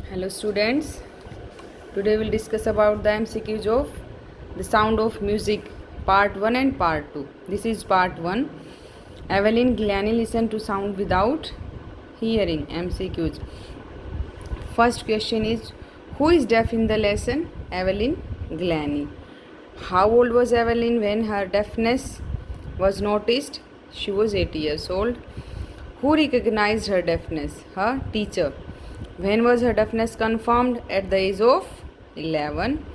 Hello students, today we'll discuss about the MCQs of the sound of music part 1 and part 2. This is part 1. Evelyn Glennie listened to sound without hearing. MCQs. First question is, who is deaf in the lesson? Evelyn Glennie. How old was Evelyn when her deafness was noticed? She was 8 years old. Who recognized her deafness? Her teacher. When was her deafness confirmed? At the age of 11.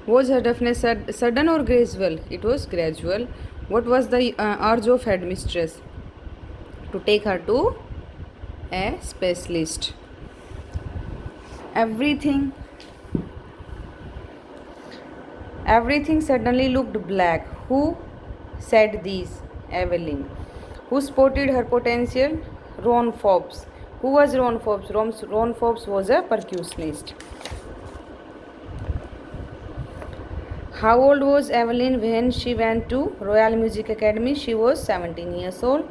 Was her deafness sudden or gradual? It was gradual. What was the urge of headmistress? To take her to a specialist. Everything suddenly looked black. Who said these? Evelyn. Who spotted her potential? Ron Forbes. Who was Ron Forbes? Ron Forbes was a percussionist. How old was Evelyn when she went to Royal Music Academy? She was 17 years old.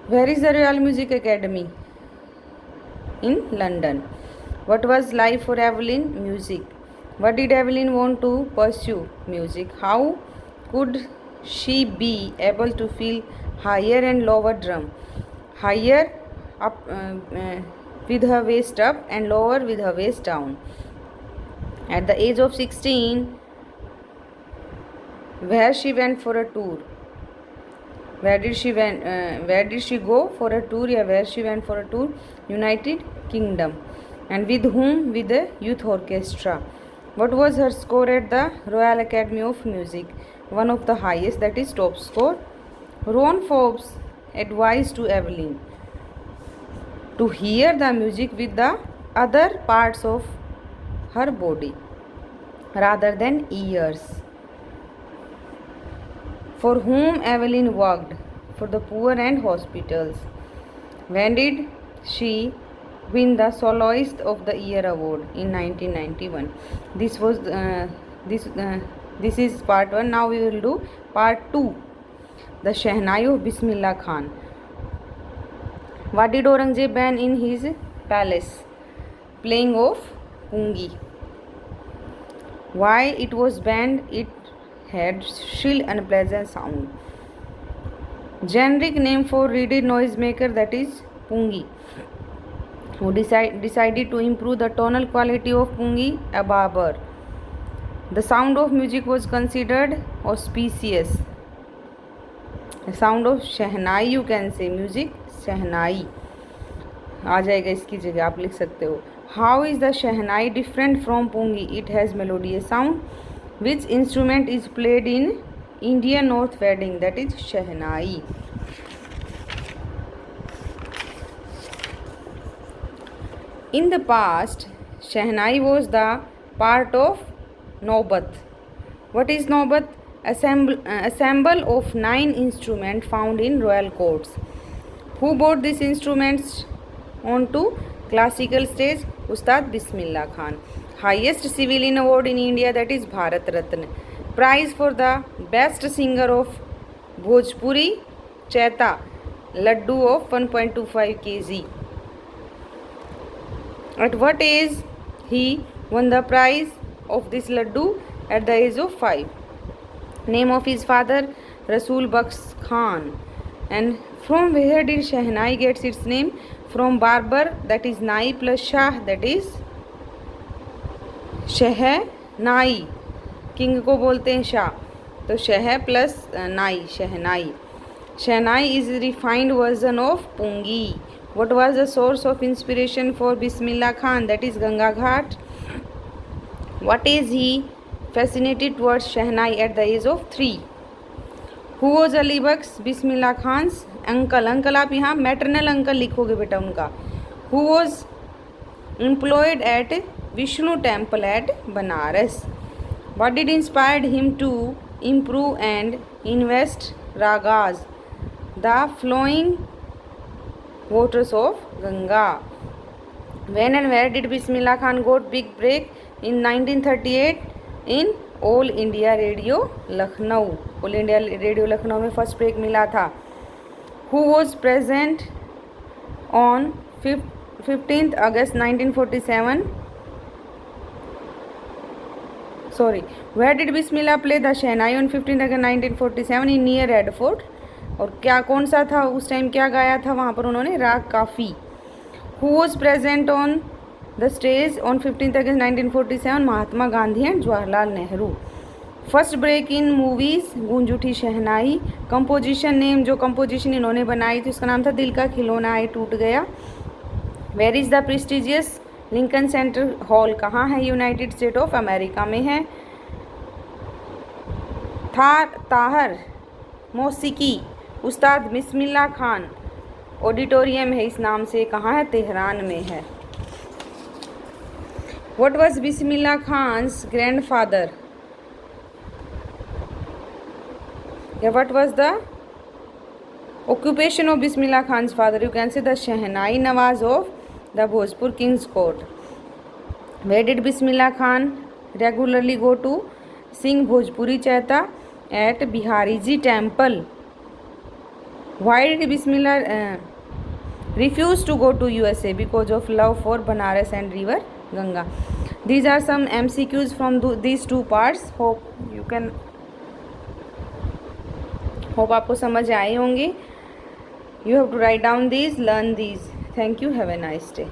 Where is the Royal Music Academy? In London. What was life for Evelyn? Music. What did Evelyn want to pursue? Music. How could she be able to feel higher and lower drum? Higher up with her waist up and lower with her waist down. At the age of 16, where she went for a tour? Where did she go for a tour? Yeah, where she went for a tour? United Kingdom. And with whom? With the youth orchestra. What was her score at the Royal Academy of Music? One of the highest, that is top score. Ron Forbes advised to Evelyn to hear the music with the other parts of her body rather than ears. For whom Evelyn worked? For the poor and hospitals. When did she win the Soloist of the Year award? In 1991. This is part 1. Now we will do part 2. The Shehnai of Bismillah Khan. What did Aurangzeb ban in his palace? Playing of Pungi. Why it was banned? It had shrill unpleasant sound. Generic name for reeded noisemaker, that is Pungi. Who decided to improve the tonal quality of Pungi? A barber. The sound of music was considered auspicious. The sound of Shehnai, you can say. Music Shehnai आ जाएगा इसकी जगह, आप लिख सकते हो. How is the Shehnai different from Pungi? It has melodious sound. Which instrument is played in Indian North wedding? That is Shehnai. In the past, Shehnai was the part of Naubat. What is Naubat? Assemble of 9 instruments found in royal courts. Who brought these instruments onto classical stage? Ustad Bismillah Khan. Highest civilian award in India, that is Bharat Ratna. Prize for the best singer of Bhojpuri, Chaita, Laddu of 1.25 kg. At what age he won the prize of this Laddu? At the age of 5. Name of his father? Rasool Bakhsh Khan. And from where did Shehnai gets its name? From barber, that is Nai plus Shah, that is Shehnai. King को बोलते हैं शाह, तो शह plus नाई, शहनाई. Shehnai is a refined version of Pungi. What was the source of inspiration for Bismillah Khan? That is Ganga Ghat. What is he fascinated towards Shehnai at the age of 3? Who was Ali Bakhsh, Bismillah Khan's uncle? Uncle आप यहाँ maternal uncle लिखोगे बेटा उनका. Who was employed at Vishnu temple at Banaras? What did inspired him to improve and invest ragas, the flowing waters of Ganga? When and where did Bismillah Khan got big break? In 1938 in all India radio Lucknow. All India radio Lucknow में first break मिला था. Who was present on 15th August 1947? Sorry, where did Bismillah play the shehnai on 15th August 1947 in near Red Fort? और क्या कौन सा था उस time, क्या गाया था वहाँ पर उन्होंने? राग काफ़ी. Who was present on the stage on 15th August 1947? Mahatma Gandhi and Jawaharlal Nehru. First break in movies Goonj Uthi Shehnai. Composition name, जो कंपोजिशन इन्होंने बनाई थी उसका नाम था दिल का खिलौना है टूट गया. Where is the prestigious Lincoln center hall? कहाँ है? यूनाइटेड स्टेट ऑफ अमेरिका में है. ताहर मौसीकी उस्ताद बिस्मिल्लाह खान ऑडिटोरियम है इस नाम से. कहाँ है? तेहरान में है. What was Bismillah Khan's grandfather? या what was the occupation of Bismillah Khan's father? You can say the Shehnai Nawaz of the Bhojpur King's Court. Where did Bismillah Khan regularly go to sing Bhojpuri Chaita? At Bihari Ji Temple. Why did Bismillah refuse to go to USA? Because of love for Banaras and river Ganga. These are some MCQs from these two parts. Hope आपको समझ आए होंगे. You have to write down these, learn these. Thank you. Have a nice day.